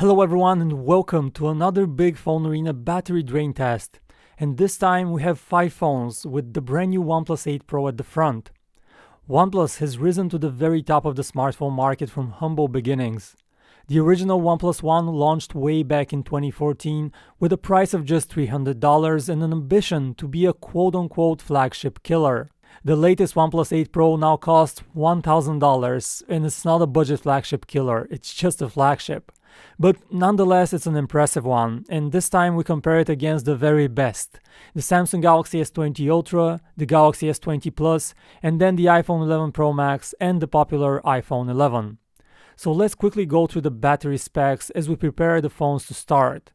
Hello everyone and welcome to another big PhoneArena battery drain test. And this time we have 5 phones with the brand new OnePlus 8 Pro at the front. OnePlus has risen to the very top of the smartphone market from humble beginnings. The original OnePlus One launched way back in 2014 with a price of just $300 and an ambition to be a quote-unquote flagship killer. The latest OnePlus 8 Pro now costs $1,000 and it's not a budget flagship killer, it's just a flagship. But nonetheless, it's an impressive one, and this time we compare it against the very best. The Samsung Galaxy S20 Ultra, the Galaxy S20 Plus, and then the iPhone 11 Pro Max and the popular iPhone 11. So let's quickly go through the battery specs as we prepare the phones to start.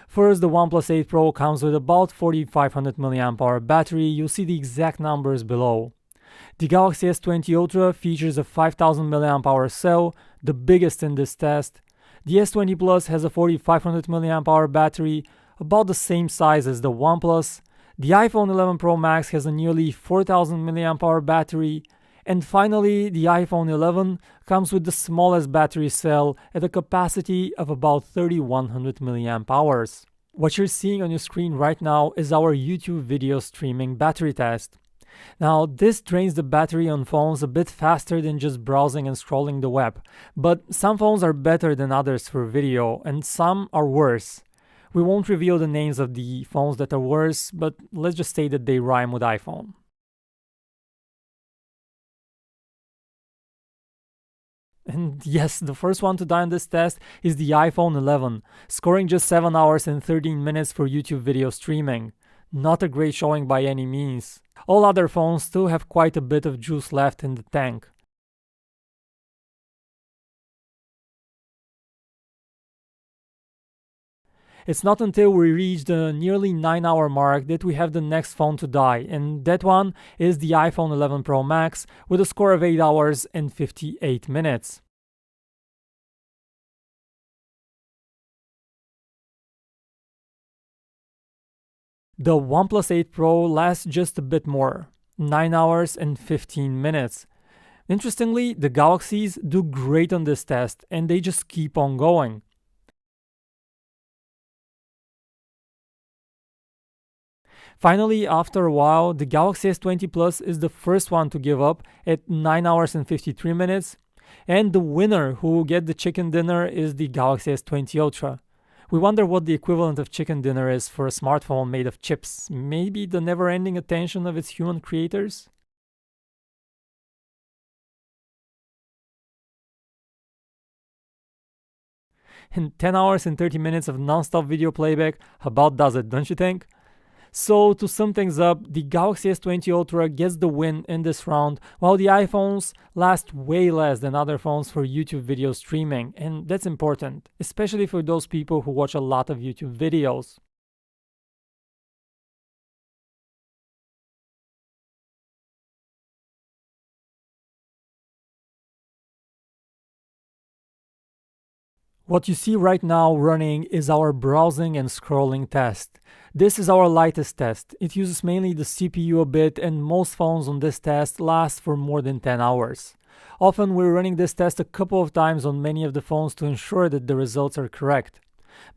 First, the OnePlus 8 Pro comes with about 4500 mAh battery. You'll see the exact numbers below. The Galaxy S20 Ultra features a 5000 mAh cell, the biggest in this test. The S20 Plus has a 4500 mAh battery, about the same size as the OnePlus. The iPhone 11 Pro Max has a nearly 4000 mAh battery. And finally, the iPhone 11 comes with the smallest battery cell at a capacity of about 3100 mAh. What you're seeing on your screen right now is our YouTube video streaming battery test. Now, this drains the battery on phones a bit faster than just browsing and scrolling the web, but some phones are better than others for video, and some are worse. We won't reveal the names of the phones that are worse, but let's just say that they rhyme with iPhone. And yes, the first one to die on this test is the iPhone 11, scoring just 7 hours and 13 minutes for YouTube video streaming. Not a great showing by any means. All other phones still have quite a bit of juice left in the tank. It's not until we reach the nearly 9-hour mark that we have the next phone to die, and that one is the iPhone 11 Pro Max with a score of 8 hours and 58 minutes. The OnePlus 8 Pro lasts just a bit more, 9 hours and 15 minutes. Interestingly, the Galaxies do great on this test and they just keep on going. Finally, after a while, the Galaxy S20 Plus is the first one to give up at 9 hours and 53 minutes, and the winner who will get the chicken dinner is the Galaxy S20 Ultra. We wonder what the equivalent of chicken dinner is for a smartphone made of chips. Maybe the never-ending attention of its human creators? And 10 hours and 30 minutes of non-stop video playback about does it, don't you think? So, to sum things up, the Galaxy S20 Ultra gets the win in this round, while the iPhones last way less than other phones for YouTube video streaming, and that's important, especially for those people who watch a lot of YouTube videos. What you see right now running is our browsing and scrolling test. This is our lightest test. It uses mainly the CPU a bit, and most phones on this test last for more than 10 hours. Often we're running this test a couple of times on many of the phones to ensure that the results are correct.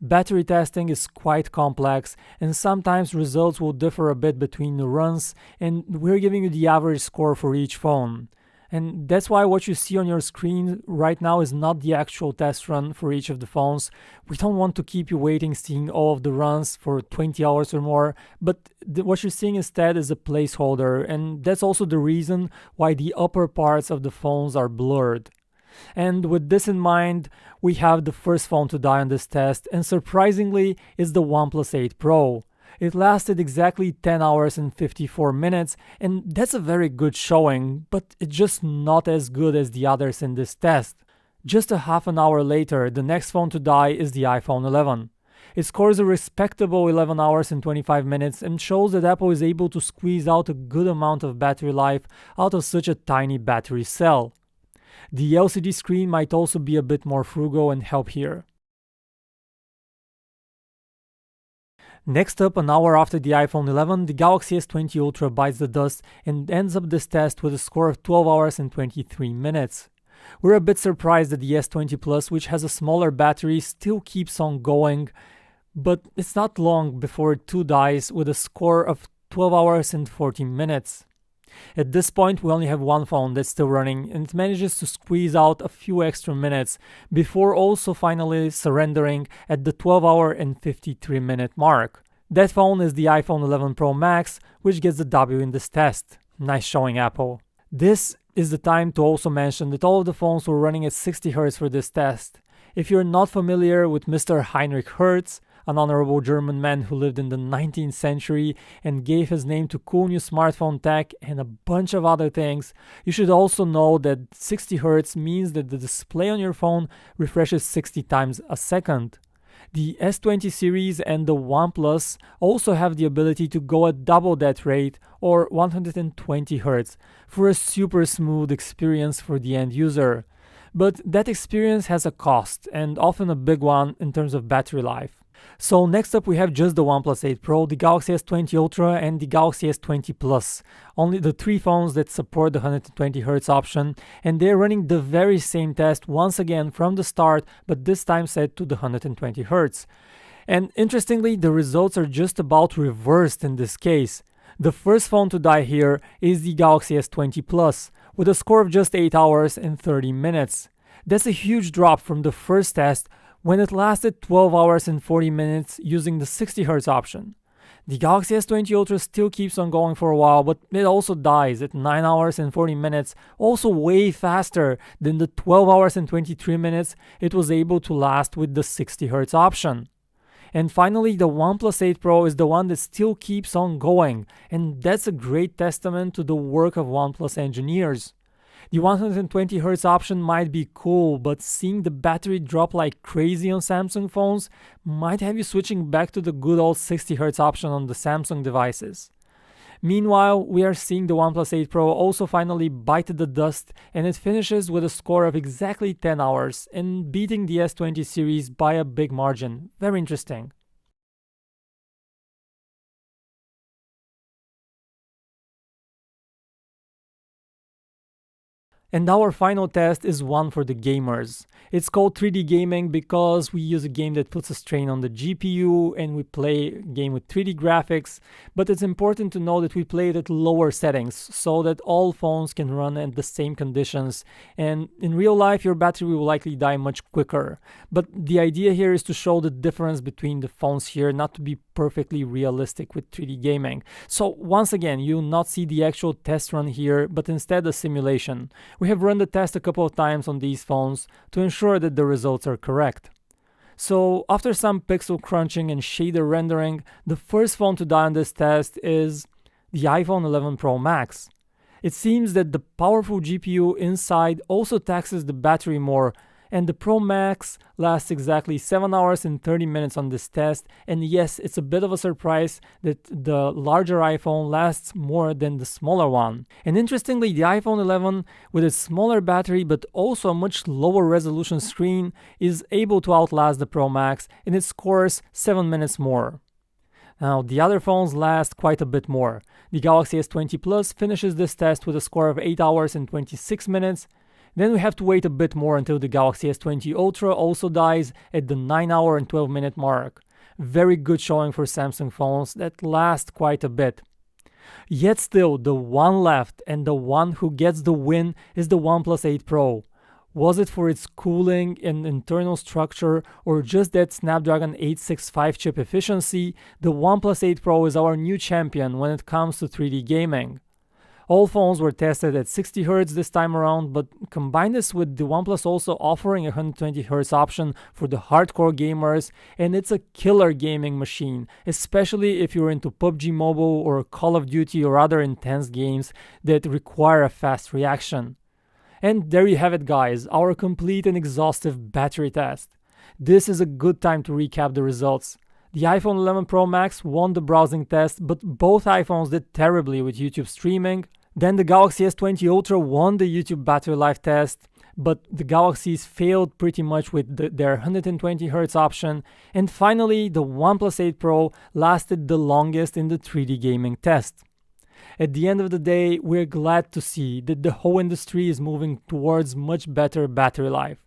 Battery testing is quite complex, and sometimes results will differ a bit between the runs, and we're giving you the average score for each phone. And that's why what you see on your screen right now is not the actual test run for each of the phones. We don't want to keep you waiting seeing all of the runs for 20 hours or more, but what you're seeing instead is a placeholder, and that's also the reason why the upper parts of the phones are blurred. And with this in mind, we have the first phone to die on this test, and surprisingly, it's the OnePlus 8 Pro. It lasted exactly 10 hours and 54 minutes, and that's a very good showing, but it's just not as good as the others in this test. Just a half an hour later, the next phone to die is the iPhone 11. It scores a respectable 11 hours and 25 minutes and shows that Apple is able to squeeze out a good amount of battery life out of such a tiny battery cell. The LCD screen might also be a bit more frugal and help here. Next up, an hour after the iPhone 11, the Galaxy S20 Ultra bites the dust and ends up this test with a score of 12 hours and 23 minutes. We're a bit surprised that the S20 Plus, which has a smaller battery, still keeps on going, but it's not long before it too dies with a score of 12 hours and 14 minutes. At this point, we only have one phone that's still running, and it manages to squeeze out a few extra minutes before also finally surrendering at the 12-hour and 53-minute mark. That phone is the iPhone 11 Pro Max, which gets the W in this test. Nice showing, Apple. This is the time to also mention that all of the phones were running at 60 Hz for this test. If you're not familiar with Mr. Heinrich Hertz, an honorable German man who lived in the 19th century and gave his name to cool new smartphone tech and a bunch of other things, you should also know that 60 Hz means that the display on your phone refreshes 60 times a second. The S20 series and the OnePlus also have the ability to go at double that rate, or 120 Hz, for a super smooth experience for the end user. But that experience has a cost, and often a big one in terms of battery life. So next up we have just the OnePlus 8 Pro, the Galaxy S20 Ultra and the Galaxy S20 Plus. Only the three phones that support the 120 Hz option, and they're running the very same test once again from the start, but this time set to the 120 Hz. And interestingly, the results are just about reversed in this case. The first phone to die here is the Galaxy S20 Plus, with a score of just 8 hours and 30 minutes. That's a huge drop from the first test, when it lasted 12 hours and 40 minutes using the 60 Hz option. The Galaxy S20 Ultra still keeps on going for a while, but it also dies at 9 hours and 40 minutes, also way faster than the 12 hours and 23 minutes it was able to last with the 60 Hz option. And finally, the OnePlus 8 Pro is the one that still keeps on going, and that's a great testament to the work of OnePlus engineers. The 120 Hz option might be cool, but seeing the battery drop like crazy on Samsung phones might have you switching back to the good old 60 Hz option on the Samsung devices. Meanwhile, we are seeing the OnePlus 8 Pro also finally bite the dust, and it finishes with a score of exactly 10 hours and beating the S20 series by a big margin. Very interesting. And our final test is one for the gamers. It's called 3D gaming because we use a game that puts a strain on the GPU and we play a game with 3D graphics, but it's important to know that we play it at lower settings so that all phones can run at the same conditions, and in real life your battery will likely die much quicker. But the idea here is to show the difference between the phones here, not to be perfectly realistic with 3D gaming. So once again, you will not see the actual test run here, but instead a simulation. We have run the test a couple of times on these phones to ensure that the results are correct. So after some pixel crunching and shader rendering, the first phone to die on this test is the iPhone 11 Pro Max. It seems that the powerful GPU inside also taxes the battery more, and the Pro Max lasts exactly 7 hours and 30 minutes on this test, and yes, it's a bit of a surprise that the larger iPhone lasts more than the smaller one. And interestingly, the iPhone 11 with its smaller battery but also a much lower resolution screen is able to outlast the Pro Max, and it scores 7 minutes more. Now, the other phones last quite a bit more. The Galaxy S20 Plus finishes this test with a score of 8 hours and 26 minutes, then we have to wait a bit more until the Galaxy S20 Ultra also dies at the 9 hour and 12 minute mark. Very good showing for Samsung phones that last quite a bit. Yet still, the one left and the one who gets the win is the OnePlus 8 Pro. Was it for its cooling and internal structure or just that Snapdragon 865 chip efficiency, the OnePlus 8 Pro is our new champion when it comes to 3D gaming. All phones were tested at 60 Hz this time around, but combine this with the OnePlus also offering a 120 Hz option for the hardcore gamers, and it's a killer gaming machine, especially if you're into PUBG Mobile or Call of Duty or other intense games that require a fast reaction. And there you have it, guys, our complete and exhaustive battery test. This is a good time to recap the results. The iPhone 11 Pro Max won the browsing test, but both iPhones did terribly with YouTube streaming. Then the Galaxy S20 Ultra won the YouTube battery life test, but the Galaxies failed pretty much with their 120 Hz option. And finally, the OnePlus 8 Pro lasted the longest in the 3D gaming test. At the end of the day, we're glad to see that the whole industry is moving towards much better battery life.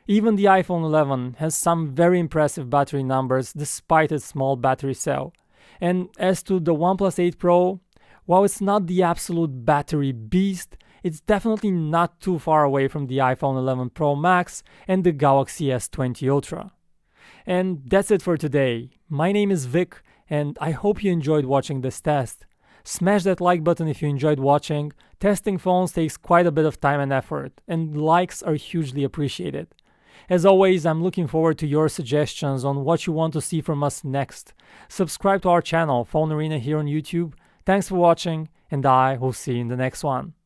Even the iPhone 11 has some very impressive battery numbers despite its small battery cell. And as to the OnePlus 8 Pro, while it's not the absolute battery beast, it's definitely not too far away from the iPhone 11 Pro Max and the Galaxy S20 Ultra. And that's it for today. My name is Vic, and I hope you enjoyed watching this test. Smash that like button if you enjoyed watching. Testing phones takes quite a bit of time and effort, and likes are hugely appreciated. As always, I'm looking forward to your suggestions on what you want to see from us next. Subscribe to our channel, PhoneArena here on YouTube. Thanks for watching, and I will see you in the next one.